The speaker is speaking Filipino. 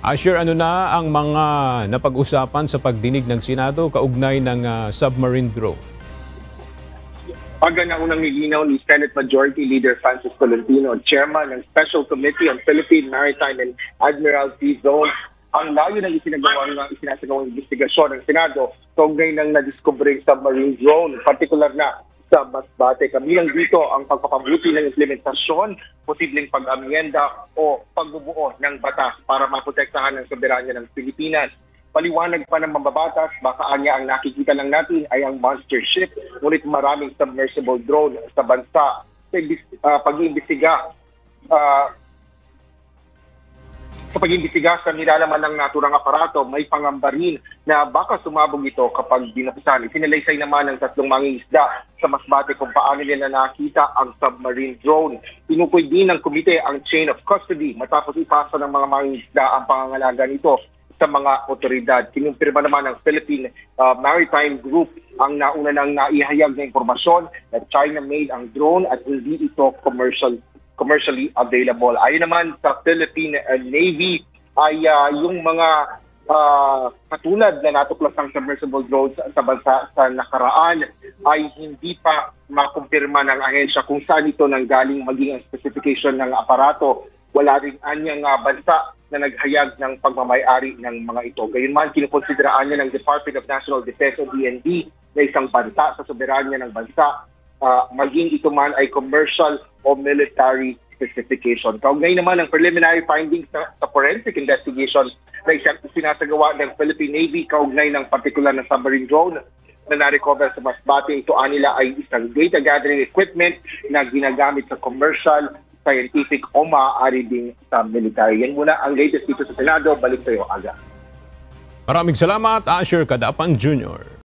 Asher, ano na ang mga napag-usapan sa pagdinig ng Senado kaugnay ng submarine drone? Pagka unang nilinaw ni Senate Majority Leader Francis Tolentino, Chairman ng Special Committee on Philippine Maritime and Admiralty Zone, ang layo ng isinasagawang investigasyon ng Senado kaugnay ng na-discovering submarine drone, partikular na sa Masbate. Kabilang dito ang pagpapabuti ng implementasyon, posibleng pag-amyenda o pagbubuo ng batas para maprotektahan ang soberanya ng Pilipinas. Paliwanag pa ng mambabatas, baka anya ang nakikita lang natin ay ang monster ship, ngunit maraming submersible drone sa bansa. Sa pag-iimbestiga sa nilalaman ng naturang aparato, may pangamba rin na baka sumabog ito kapag binuksan. Isinalaysay naman ng tatlong mangingisda sa Masbate kung paano nila nakita ang submarine drone. Tinukoy din ng komite ang chain of custody matapos ipasa ng mga mangingisda ang pangangalaga nito sa mga otoridad. Kinumpirma naman ng Philippine Maritime Group ang nauna nang naihayag na impormasyon na China-made ang drone at hindi ito commercially available. Ayon naman sa Philippine Navy ay yung mga katulad na natuklasang submersible drones sa bansa sa nakaraan ay hindi pa makumpirma ng ahensya kung saan ito nanggaling maging ang specification ng aparato. Wala rin anyang bansa na naghayag ng pagmamayari ng mga ito. Gayunman, kinukonsideraan niya ng Department of National Defense o DND na isang banta sa soberanya ng bansa, maging ito man ay commercial o military specification. Kaugnay naman ang preliminary findings sa forensic investigation na sinasagawa ng Philippine Navy kaugnay ng partikular na submarine drone na na-recover sa Masbate. Ito nila ay isang data gathering equipment na ginagamit sa commercial, scientific o maaari din sa military. Yan muna ang latest dito sa Senado. Balik tayo aga. Maraming salamat, Asher Cadapan Jr.